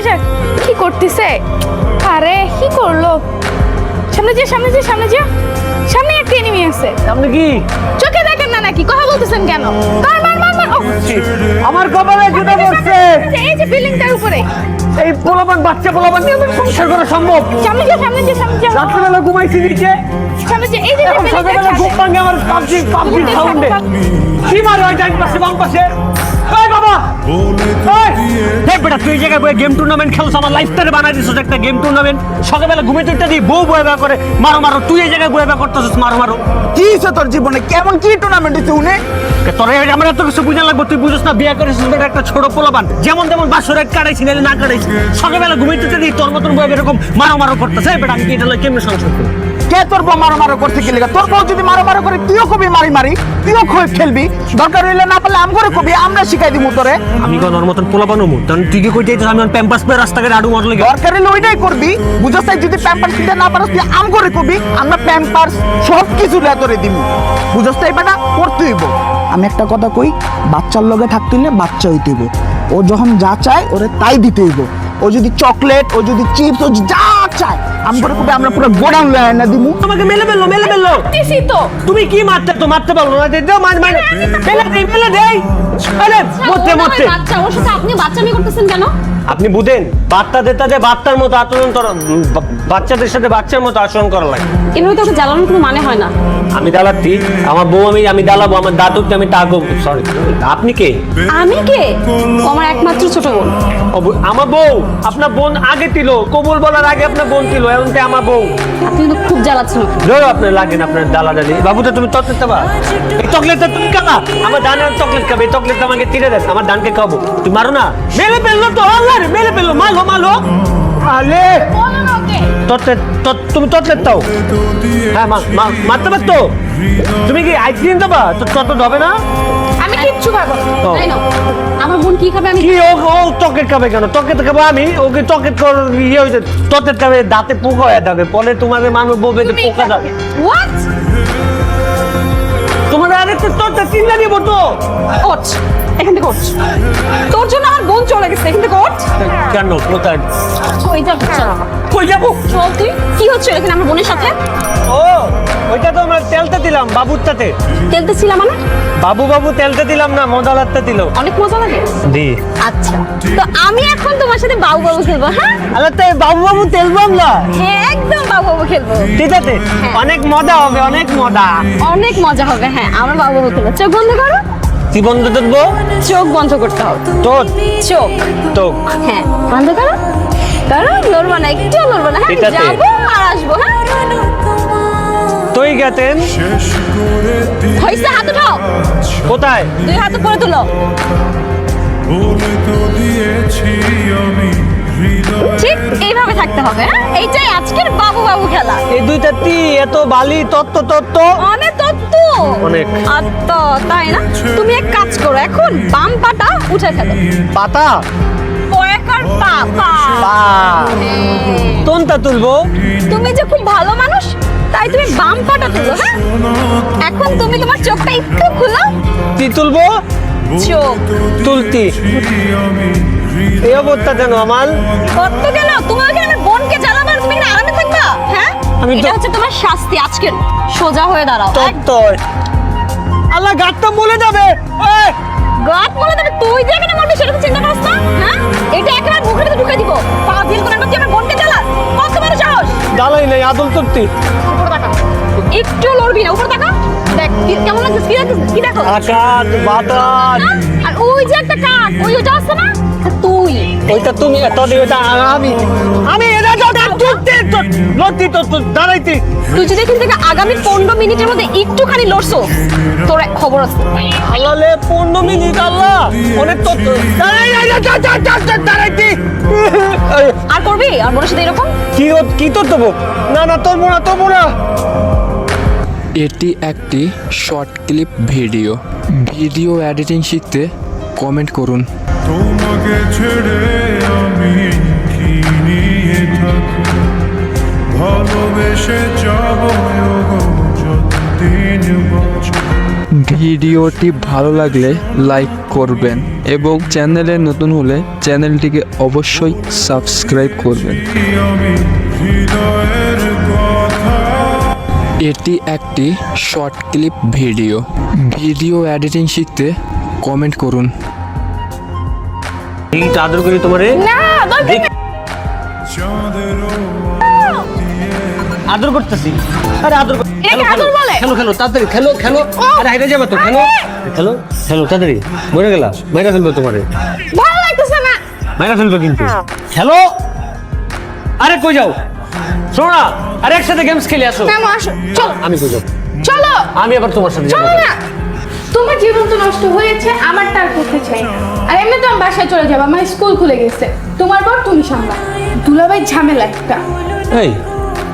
যা কি করতেছে? আরে কি করলো? সামনে যা সামনে যা সামনে যা, সামনে একটা এনিমি আছে। সামনে কি? চোখে দেখেন না নাকি? কথা বলতেছেন কেন? মার মার মার মার। আমার কপালে জুতা পড়ছে। এই যে বিল্ডিংটার উপরে এই পোলাপান বাচ্চা পোলাপান দিয়ে আমার সংসার করা সম্ভব? সামনে যা সামনে যা সামনে যা রাত্রেবেলা ঘুমাইছি নিচে, সামনে যা। এই যে এখন সকালবেলা ঘুম ভাঙে আমার পাবজি সাউন্ডে। কি মারো ওই ডান পাশে বাম পাশে? এই বাবা দেখ বেটা, তুই এই জায়গায় বয়ে গেম টুর্নামেন্ট খেলছ, আমার লাইফটারে বানাই দিছিস একটা গেম টুর্নামেন্ট। সকালবেলা ঘুমে তুইটা দিই বউ বয়ে করে মারো মারো, তুই এই জায়গায় বয়ে করতেছিস মারো মারো। কি হয়েছে তোর জীবনে? কেমন কি টুর্নামেন্ট হচ্ছে উনি? তোর আমার এত কিছু বুঝা লাগবে, তুই বুঝিস না? বিয়ে করেছিস বেটা একটা ছোট পোলাপান, যেমন তেমন বাসর এক কাটাইছি নাহলে না কাটাইছি। সকালবেলা ঘুমে তুইটা দিই তোর মতন বয়ে এরকম মারো মারো করতেছে। বেটা আমি কি এটা কেমন সংসার করি? কে তোর বউ মারো মারো করতে গেলে? তোর বউ যদি মারো মারো করে তুইও কবি মারি মারি, তুইও খেলবি। দরকার হইলে না পারলে আম করে কবি, আমরা শিখাই দিব তোরে। আমি কোন ওর মতন পোলাপান হবো? তখন তুই কি কই যাইছিস? আমি প্যাম্পাস পরে রাস্তাঘাটে আডু মারলে দরকার হইলে ওইটাই করবি। বুঝছ তাই? যদি প্যাম্পার্স কিনতে না পারস তুই আম করে কবি, আমরা প্যাম্পার্স সব কিছু তোরে দিব। বুঝছ তাই বেটা? করতে হইব। আমি একটা কথা কই, বাচ্চার লগে থাকতে হইলে বাচ্চা হইতে হইব। ও যখন যা চায় ওরে তাই দিতে হইব। ও যদি চকলেট, ও যদি চিপস, ও যা চায় আম করে কবি, আমরা পুরো গোডাউন লয় না দিমু। তোমাকে মেলে ফেললো। দিছি তো। তুমি কি মারতে পারলো না? দাও মার মার মেলে দেই। আরে মরতে মরতে বাচ্চা, ওর সাথে আপনি বাচ্চামি করতেছেন কেন? আপনি বুঝেন, বাচ্চা দেতাতে বাচ্চার মতো আচরণ করা, বাচ্চাদের সাথে বাচ্চার মতো আচরণ করা লাগে। এভাবে তো ওকে জ্বালানোর কোনো মানে হয় না। আমি দালাচ্ছি আমার বউ, আমি দালাবো আমার দাদুকে, আমি টাকবো। সরি, আপনি কে? আমি কে? ও আমার একমাত্র ছোট বোন। আমার বউ? আপনার বোন আগে ছিল, কবুল বলার আগে আপনার বোন ছিল, এখন আমার বউ। আপনি কিন্তু খুব জ্বালাচ্ছেন। ধরো আপনার লাগেন আপনার দালাদালি। বাবুটা তুমি চকলেট খাবা? এই চকলেটটা তুমি খাবা? আমার ডানের চকলেট খাবে, এই চকলেটটা আমাকে কিনে দেন, আমার ডানকে খাবো। তুমি মারো না। মেলে ফেললো তো, আল্লাহ রে, মেলে ফেললো। মালো মালো আলে তুমি চকলেট দাও। হ্যাঁ মারতে পারতো। তুমি কি আইসক্রিম দেবা? তো চকলেট হবে না? আমি কিচ্ছু খাবো না। তাই না? আমার বোন কি খাবে? আমি কি ও চকলেট খাবে কেন? চকলেট খাবো আমি। ওকে চকলেট ইয়ে হয়েছে, চকলেট খাবে, দাঁতে পোকা হয়ে যাবে, পরে তোমাদের মানুষ বলবে যে পোকা যাবে। হোয়াট? তোমার আরেকটা চকলেট চিন্তা নিবো তো। ওঠ, এখান থেকে ওঠ। তোর জন্য আমার বোন চলে গেছে, এখান থেকে ওঠ। কেন? কোথায়? ওই যা চল। কই যাবো? চল তুই। কি হচ্ছে এখানে আমার বোনের সাথে? ও ওইটা তো আমরা তেলতে দিলাম বাবুরটাতে। তেলতেছিলাম মানে? বাবু তেলতে দিলাম না, মজা লাগতে দিল। অনেক মজা লাগে। দি আচ্ছা, তো আমি এখন তোমার সাথে বাবু খেলবো। হ্যাঁ আল্লাহ, তাই বাবু তেলবাম না? হ্যাঁ, একদম বাবু খেলবো। ঠিক আছে, অনেক মজা হবে, অনেক মজা। অনেক মজা হবে। হ্যাঁ, আমরা বাবু খেলবো। চোখ বন্ধ করো। কি বন্ধ দেখবো? চোখ বন্ধ করতে হবে। তোর চোখ। তোক। হ্যাঁ, বন্ধ করো। করো, লড়বা না, একটু লড়বা না। হ্যাঁ, ঠিক আছে। যাবো আর আসবো। হ্যাঁ, তুই গেতেন হইছে, হাত উঠাও। কোথায়? দুই হাত উপরে তুলো। ঠিক এইভাবে থাকতে হবে। হ্যাঁ, এইটাই আজকের বাবু খেলা। এই দুইটা তি এত বালি তত্ত্ব অনেক তত্ত্ব। অনেক। আত্ম, তাই না? তুমি এক কাজ করো, এখন বাম পাটা উঠে ফেলো। পাতা পয়াকার পা পা। তোনটা তুলবো। তুমি যে খুব ভালো মানুষ, তাই তুমি বাম পাটা তুলো। হ্যাঁ, এখন তুমি তোমার চোখটা একটু খুলো। কি তুলবো? চোখ তুলতি। এই অবস্থা কেন আমার? কত কেন? তুমি ওখানে আমার বোনকে জ্বালাবার, তুমি এখানে আরামে থাকবা? হ্যাঁ, আমি তো- এটা হচ্ছে তোমার শাস্তি আজকের। সোজা হয়ে দাঁড়াও। তত্ত্ব। আল্লাহ, গাটটা মলে যাবে। গাট বলে দেবে। তুই যে এখানে মরবি সেটা তো চিন্তা করিস না। হ্যাঁ, এটা একেবারে মুখের ভিতরে ঢুকে দিব। পাগল করে তুই আমার বোনকে জ্বালাস? কত বড় সাহস! জ্বালাই নাই, আদল তত্ত্ব। উপরে তাকা। একটু লড়বি না, উপরে তাকা। দেখ কেমন লাগছে, কি দেখো? আকাশ বাতাস। না? আর ওই যে একটা কাক, ওইটা আছে না, তুই। ওইটা তুমি, ওইটা আমি এটা লড়তি তো দাঁড়াইতি। তুই যদি এখান থেকে আগামী 15 মিনিটের মধ্যে একটুখানি লড়ছো, তোর খবর আছে। আল্লাহ, 15 মিনিট। আল্লাহ, অনেক তো দাঁড়াইতি। আর করবি আর বোনের সাথে এরকম? কি তোর দেবো? না তোর না। এটি একটি শর্ট ক্লিপ ভিডিও এডিটিং শিখতে কমেন্ট করুন। তোমাকে ছেড়ে আমি কি নিয়ে থাকি, ভালোবেসে যাব যতদিন বাঁচব। ভিডিওটি ভালো লাগলে লাইক করবেন এবং চ্যানেলে নতুন হলে চ্যানেলটিকে অবশ্যই সাবস্ক্রাইব করবেন। আমি হৃদয়ের কথা এটি একটি short clip video. Video editing শিখতে কমেন্ট করুন। এই তো আদর করি তোমারে, না দরকার নেই। চাঁদেরও আদর করতেছি। আরে আদর কর- এটাকে খেলো, খেলো, আদর বলে? খেলো খেলো তাড়াতাড়ি খেলো খেলো। আরে হাইরে যাবে তো, খেলো খেলো খেলো তাড়াতাড়ি। মরে গেলা, মাইরা ফেলবে তোমারে, ভালো লাগতেছে না। মাইরা ফেলবে কিন্তু। খেলো। আরে কই যাও? শোনো না, আরে একসাথে গেমস খেলে আসো। না মা, আসো চলো আমি কই যাবো? চলো আমি আবার তোমার সাথে যাবো। চলো না। তোমার জীবন তো নষ্ট হয়েছে, আমারটা আর করতে চাই না। আর এমনি তো আমি বাসায় চলে যাবো, আমার স্কুল খুলে গেছে। তোমার পর তুমি সামলা। দুলাভাই ঝামেলা একটা।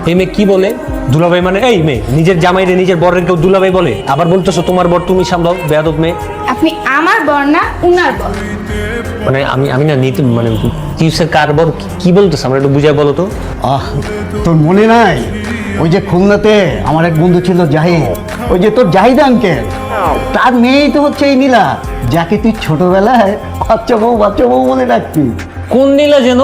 এই মেয়ে কি বলে দুলাভাই? মানে এই মেয়ে নিজের জামাইরে নিজের বরের কেউ দুলাভাই বলে? আবার বলতেছো তোমার বর তুমি সামলাও, বেয়াদব মেয়ে। আপনি আমার বর না, উনার বর। মানে আমি না নিতে মানে কিসের কার বর কি বলতেছ? আমরা একটু বুঝাই বলো তো। তোর মনে নাই ওই যে খুলনাতে আমার এক বন্ধু ছিল জাহিদ, ওই যে তোর জাহিদ আঙ্কেল, তার মেয়েই তো হচ্ছে এই নীলা, যাকে তুই ছোটবেলায় বাচ্চা বউ বলে ডাকতি। কোন নীলা যেন?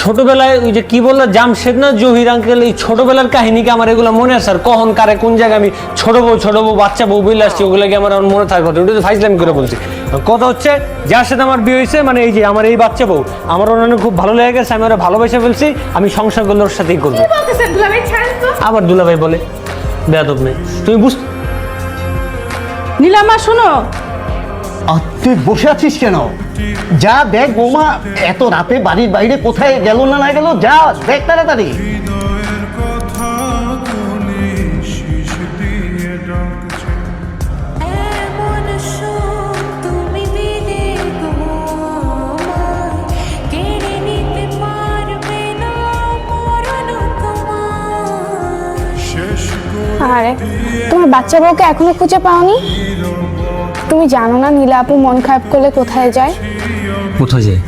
ছোটবেলায় ওই যে কি বললো জামশেদ না জহির আঙ্কেল, এই ছোটবেলার কাহিনীকে আমার এগুলো মনে আছে। আর কখন কারে কোন জায়গায় আমি ছোট বউ বাচ্চা বউ বলে আসছি, ওগুলোকে আমার মনে থাকবে। ওটা তো ফাইজলামি করে বলছি। কথা হচ্ছে যার সাথে আমার বিয়ে হয়েছে, মানে এই যে আমার এই বাচ্চা বউ, আমার ওনার খুব ভালো লেগে গেছে, আমি ওরা ভালোবেসে ফেলছি, আমি সংসারগুলো ওর সাথেই করবো। কি বলতেছেন দুলাভাই? ছাড়েন তো। আবার দুলাভাই বলে, বেয়াদব মেয়ে। তুমি বুঝ নীলামা শোনো, তুই বসে আছিস কেন? যা দেখ বৌমা এত রাতে বাড়ির বাইরে কোথায় গেল না গেল, যা দেখ তাড়াতাড়ি। হৃদয়ের কথা গুলি শীষ দিয়ে ডাকছে। এমন সুখ তুমি দিলে গো আমায়, কেড়ে নিতে পারবে না মরণ তোমার। শেষ আরে তোমার বাচ্চা বউকে এখনো খুঁজে পাওনি? তুমি জানো না নীলা আপু মন খারাপ করলে কোথায় যায়? কোথায় যায়?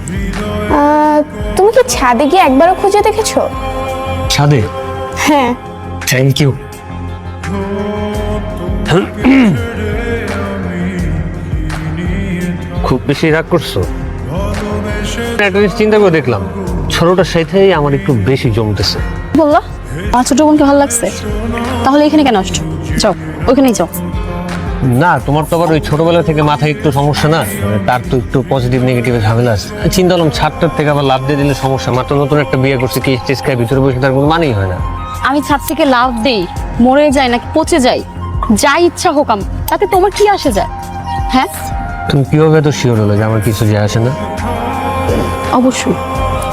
তুমি কি ছাদে গিয়ে একবারও খুঁজে দেখেছো? ছাদে? হ্যাঁ। Thank you. খুব বেশি রাগ করছো? একটা জিনিস চিন্তা করে দেখলাম, ছোটটার সাথেই আমার একটু বেশি জমতেছে। বললো আমার ছোট বোনকে ভালো লাগছে, তাহলে এখানে কেন আসছো? যাও ওইখানেই যাও। না, তোমার তো আবার ওই ছোটবেলা থেকে মাথায় একটু সমস্যা না, মানে তার তো একটু পজিটিভ নেগেটিভের ঝামেলা আছে। চিন্তা করলাম ছাদটার থেকে আবার লাভ দিয়ে দিলে সমস্যা। মাত্র নতুন একটা বিয়ে করছে, কি স্টেজ খায় ভিতরে বসে, তার কোনো মানেই হয় না। আমি ছাদ থেকে লাভ দেই, মরে যাই নাকি পচে যাই, যা ইচ্ছা হোক আমার, তাতে তোমার কি আসে যায়? হ্যাঁ তুমি কিভাবে তো শিওর হলো যে আমার কিছু যায় আসে না? অবশ্যই।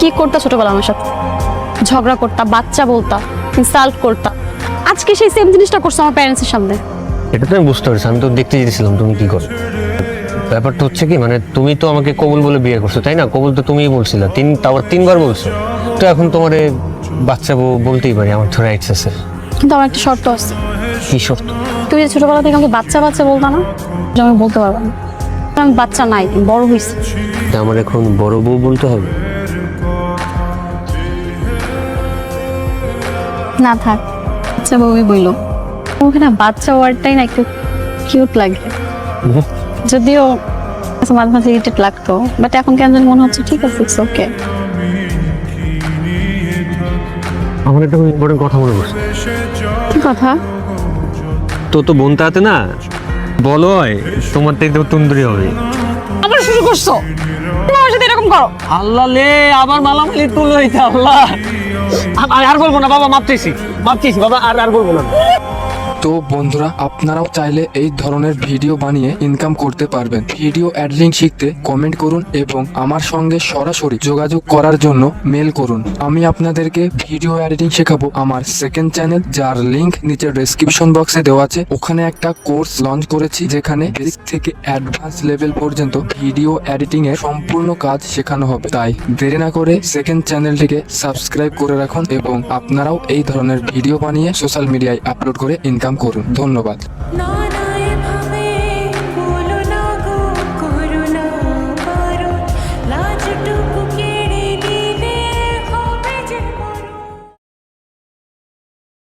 কি করতা ছোটবেলা আমার সাথে? ঝগড়া করতা, বাচ্চা বলতা, ইনসাল্ট করতা। আজকে সেই সেম জিনিসটা করছো আমার প্যারেন্টসের সামনে। এটা তো আমি বুঝতে পারছি, আমি তো দেখতে যেতেছিলাম তুমি কি করো। ব্যাপারটা হচ্ছে কি, মানে তুমি তো আমাকে কবুল বলে বিয়ে করছো, তাই না? কবুল তো তুমিই বলছিলা, আবার 3 বার বলছো। তো এখন তোমার বাচ্চা বউ বলতেই পারি, আমার তো রাইটস আছে। কিন্তু আমার একটা শর্ত আছে। কি শর্ত? তুই যে ছোটবেলা থেকে আমাকে বাচ্চা বাচ্চা বলতা না, যে আমি বলতে পারবো না। আমি বাচ্চা নাই, বড় হয়েছি। আমার এখন বড় বউ বলতে হবে? না থাক, বাচ্চা বউই বললো। ওকে না বাচ্চা ওয়ার্ডটাই না একটু কিউট লাগে, যদিও মাঝে মাঝে ইরিটেট লাগতো, বাট এখন কেন যেন মনে হচ্ছে ঠিক আছে, ইটস ওকে। আমার একটা ইম্পর্টেন্ট কথা মনে পড়ছে। কি কথা? তো বোন তাতে না বলো হয় তোমার তো একদম তুন্দুরি হবে। আবার শুরু করছো, তুমি আমার সাথে এরকম করো। আল্লাহ লে, আবার মালামালি তুলো হইতে। আল্লাহ, আর বলবো না বাবা, মাপ চাইছি বাবা, আর বলবো না। তো বন্ধুরা, আপনারাও চাইলে এই ধরনের ভিডিও বানিয়ে ইনকাম করতে পারবেন। ভিডিও এডিটিং শিখতে কমেন্ট করুন এবং আমার সঙ্গে সরাসরি যোগাযোগ করার জন্য মেল করুন। আমি আপনাদেরকে ভিডিও এডিটিং শেখাবো আমার সেকেন্ড চ্যানেল, যার লিংক নিচের ডেসক্রিপশন বক্সে দেওয়া আছে। ওখানে একটা কোর্স লঞ্চ করেছি, যেখানে বেসিক থেকে অ্যাডভান্স লেভেল পর্যন্ত ভিডিও এডিটিং এর সম্পূর্ণ কাজ শেখানো হবে। তাই দেরি না করে সেকেন্ড চ্যানেলটিকে সাবস্ক্রাইব করে রাখুন এবং আপনারাও এই ধরনের ভিডিও বানিয়ে সোশ্যাল মিডিয়ায় আপলোড করে ইনকাম করুন। ধন্যবাদ। নানায় ভাবে